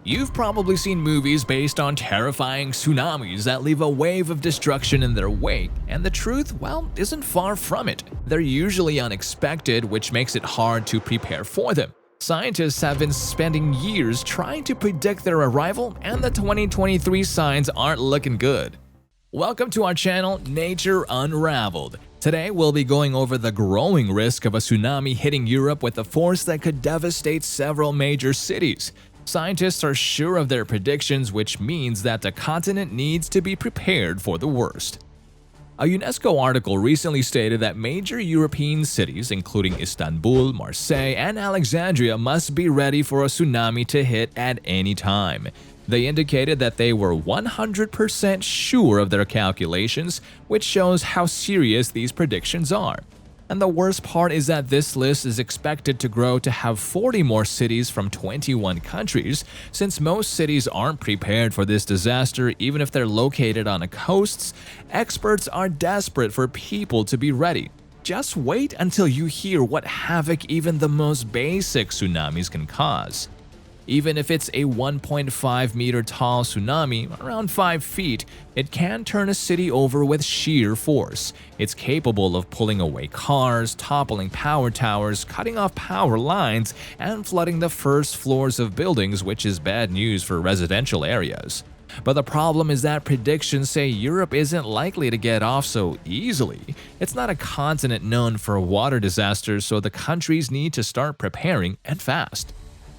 You've probably seen movies based on terrifying tsunamis that leave a wave of destruction in their wake, and the truth, well, isn't far from it. They're usually unexpected, which makes it hard to prepare for them. Scientists have been spending years trying to predict their arrival, and the 2023 signs aren't looking good. Welcome to our channel, Nature Unraveled. Today we'll be going over the growing risk of a tsunami hitting Europe with a force that could devastate several major cities. Scientists are sure of their predictions, which means that the continent needs to be prepared for the worst. A UNESCO article recently stated that major European cities, including Istanbul, Marseille, and Alexandria, must be ready for a tsunami to hit at any time. They indicated that they were 100% sure of their calculations, which shows how serious these predictions are. And the worst part is that this list is expected to grow to have 40 more cities from 21 countries, since most cities aren't prepared for this disaster even if they're located on the coasts. Experts are desperate for people to be ready. Just wait until you hear what havoc even the most basic tsunamis can cause. Even if it's a 1.5 meter tall tsunami, around 5 feet, it can turn a city over with sheer force. It's capable of pulling away cars, toppling power towers, cutting off power lines, and flooding the first floors of buildings, which is bad news for residential areas. But the problem is that predictions say Europe isn't likely to get off so easily. It's not a continent known for water disasters, so the countries need to start preparing and fast.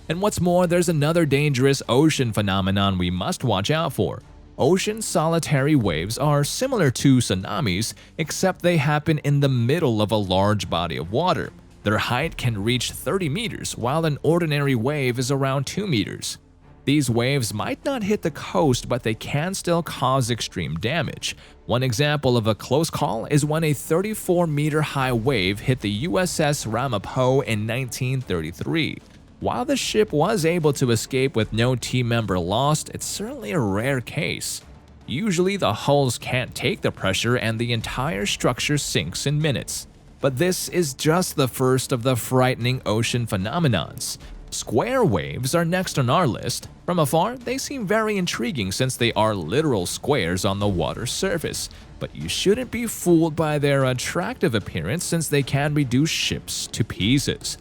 And what's more, there's another dangerous ocean phenomenon we must watch out for. Ocean solitary waves are similar to tsunamis, except they happen in the middle of a large body of water. Their height can reach 30 meters, while an ordinary wave is around 2 meters. These waves might not hit the coast, but they can still cause extreme damage. One example of a close call is when a 34-meter-high wave hit the USS Ramapo in 1933. While the ship was able to escape with no team member lost, it's certainly a rare case. Usually the hulls can't take the pressure and the entire structure sinks in minutes. But this is just the first of the frightening ocean phenomenons. Square waves are next on our list. From afar, they seem very intriguing since they are literal squares on the water's surface. But you shouldn't be fooled by their attractive appearance since they can reduce ships to pieces.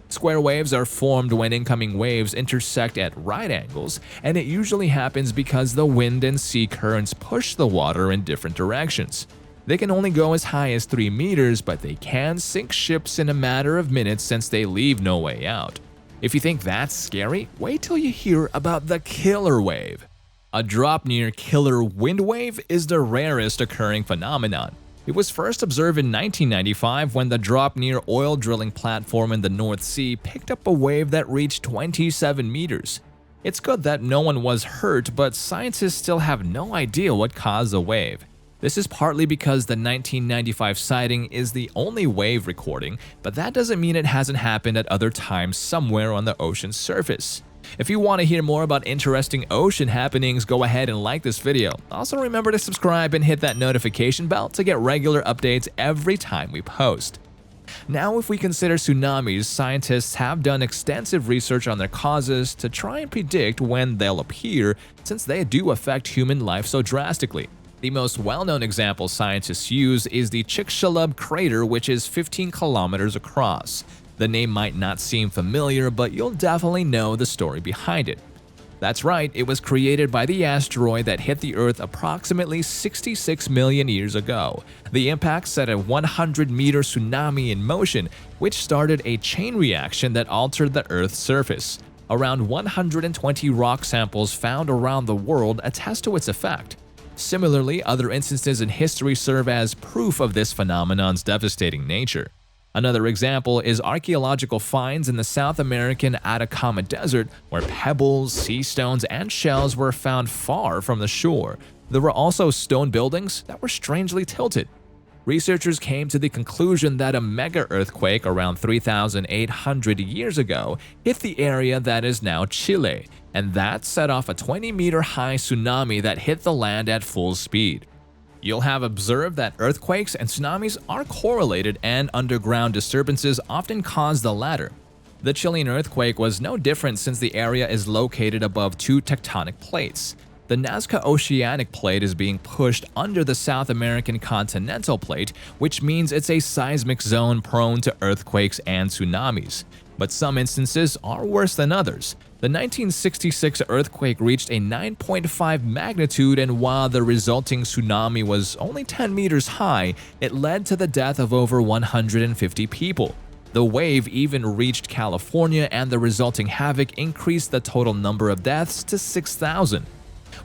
Square waves are formed when incoming waves intersect at right angles, and it usually happens because the wind and sea currents push the water in different directions. They can only go as high as 3 meters, but they can sink ships in a matter of minutes since they leave no way out. If you think that's scary, wait till you hear about the killer wave. A drop-near killer wind wave is the rarest occurring phenomenon. It was first observed in 1995 when the drop-near oil drilling platform in the North Sea picked up a wave that reached 27 meters. It's good that no one was hurt, but scientists still have no idea what caused the wave. This is partly because the 1995 sighting is the only wave recording, but that doesn't mean it hasn't happened at other times somewhere on the ocean's surface. If you want to hear more about interesting ocean happenings, go ahead and like this video. Also remember to subscribe and hit that notification bell to get regular updates every time we post. Now, if we consider tsunamis, scientists have done extensive research on their causes to try and predict when they'll appear, since they do affect human life so drastically. The most well-known example scientists use is the Chicxulub crater, which is 15 kilometers across. The name might not seem familiar, but you'll definitely know the story behind it. That's right, it was created by the asteroid that hit the Earth approximately 66 million years ago. The impact set a 100-meter tsunami in motion, which started a chain reaction that altered the Earth's surface. Around 120 rock samples found around the world attest to its effect. Similarly, other instances in history serve as proof of this phenomenon's devastating nature. Another example is archaeological finds in the South American Atacama Desert, where pebbles, sea stones, and shells were found far from the shore. There were also stone buildings that were strangely tilted. Researchers came to the conclusion that a mega-earthquake around 3,800 years ago hit the area that is now Chile, and that set off a 20-meter-high tsunami that hit the land at full speed. You'll have observed that earthquakes and tsunamis are correlated, and underground disturbances often cause the latter. The Chilean earthquake was no different since the area is located above two tectonic plates. The Nazca Oceanic Plate is being pushed under the South American Continental Plate, which means it's a seismic zone prone to earthquakes and tsunamis. But some instances are worse than others. The 1966 earthquake reached a 9.5 magnitude, and while the resulting tsunami was only 10 meters high, it led to the death of over 150 people. The wave even reached California, and the resulting havoc increased the total number of deaths to 6,000.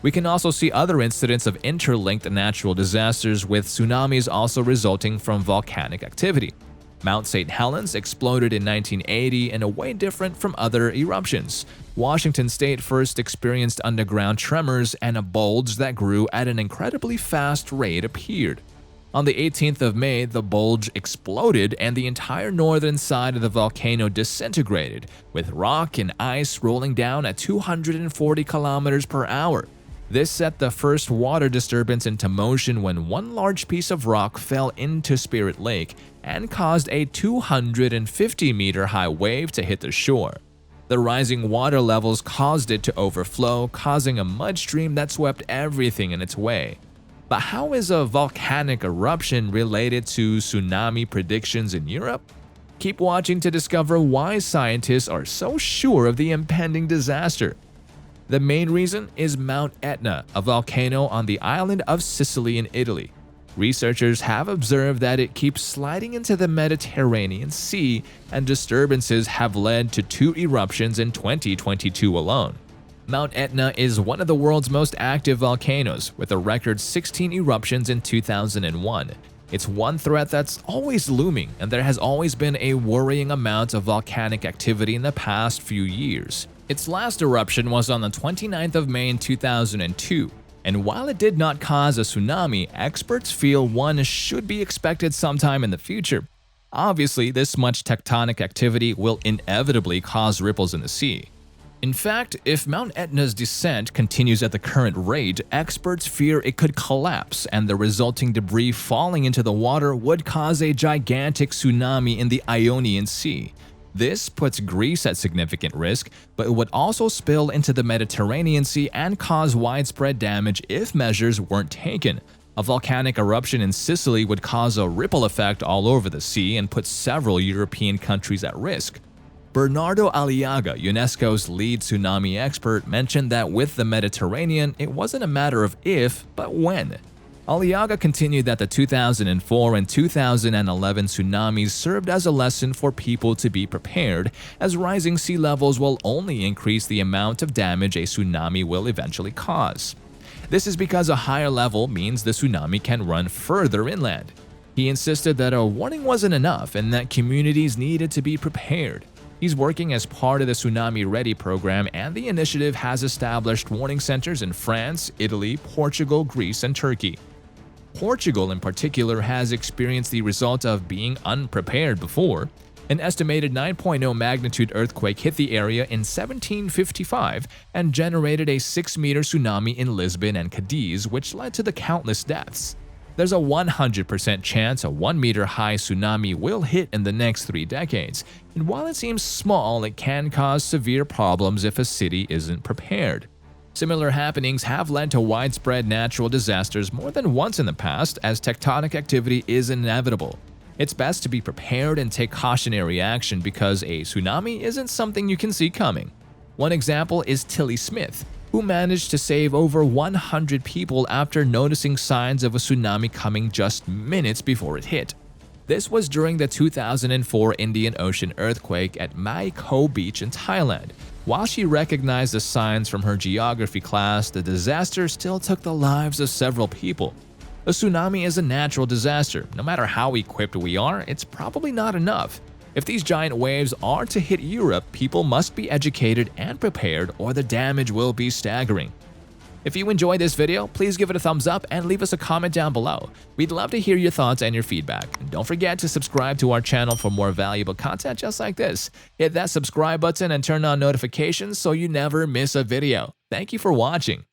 We can also see other incidents of interlinked natural disasters, with tsunamis also resulting from volcanic activity. Mount St. Helens exploded in 1980 in a way different from other eruptions. Washington State first experienced underground tremors, and a bulge that grew at an incredibly fast rate appeared. On the 18th of May, the bulge exploded and the entire northern side of the volcano disintegrated, with rock and ice rolling down at 240 kilometers per hour. This set the first water disturbance into motion when one large piece of rock fell into Spirit Lake and caused a 250-meter high wave to hit the shore. The rising water levels caused it to overflow, causing a mud stream that swept everything in its way. But how is a volcanic eruption related to tsunami predictions in Europe? Keep watching to discover why scientists are so sure of the impending disaster. The main reason is Mount Etna, a volcano on the island of Sicily in Italy. Researchers have observed that it keeps sliding into the Mediterranean Sea, and disturbances have led to 2 eruptions in 2022 alone. Mount Etna is one of the world's most active volcanoes, with a record 16 eruptions in 2001. It's one threat that's always looming, and there has always been a worrying amount of volcanic activity in the past few years. Its last eruption was on the 29th of May in 2002, and while it did not cause a tsunami, experts feel one should be expected sometime in the future. Obviously, this much tectonic activity will inevitably cause ripples in the sea. In fact, if Mount Etna's descent continues at the current rate, experts fear it could collapse, and the resulting debris falling into the water would cause a gigantic tsunami in the Ionian Sea. This puts Greece at significant risk, but it would also spill into the Mediterranean Sea and cause widespread damage if measures weren't taken. A volcanic eruption in Sicily would cause a ripple effect all over the sea and put several European countries at risk. Bernardo Aliaga, UNESCO's lead tsunami expert, mentioned that with the Mediterranean, it wasn't a matter of if, but when. Aliaga continued that the 2004 and 2011 tsunamis served as a lesson for people to be prepared, as rising sea levels will only increase the amount of damage a tsunami will eventually cause. This is because a higher level means the tsunami can run further inland. He insisted that a warning wasn't enough and that communities needed to be prepared. He's working as part of the Tsunami Ready program, and the initiative has established warning centers in France, Italy, Portugal, Greece, and Turkey. Portugal in particular has experienced the result of being unprepared before. An estimated 9.0 magnitude earthquake hit the area in 1755 and generated a 6-meter tsunami in Lisbon and Cadiz, which led to the countless deaths. There's a 100% chance a 1-meter high tsunami will hit in the next 3 decades, and while it seems small, it can cause severe problems if a city isn't prepared. Similar happenings have led to widespread natural disasters more than once in the past, as tectonic activity is inevitable. It's best to be prepared and take cautionary action because a tsunami isn't something you can see coming. One example is Tilly Smith, who managed to save over 100 people after noticing signs of a tsunami coming just minutes before it hit. This was during the 2004 Indian Ocean earthquake at Mai Ko Beach in Thailand. While she recognized the signs from her geography class, the disaster still took the lives of several people. A tsunami is a natural disaster. No matter how equipped we are, it's probably not enough. If these giant waves are to hit Europe, people must be educated and prepared, or the damage will be staggering. If you enjoyed this video, please give it a thumbs up and leave us a comment down below. We'd love to hear your thoughts and your feedback. And don't forget to subscribe to our channel for more valuable content just like this. Hit that subscribe button and turn on notifications so you never miss a video. Thank you for watching.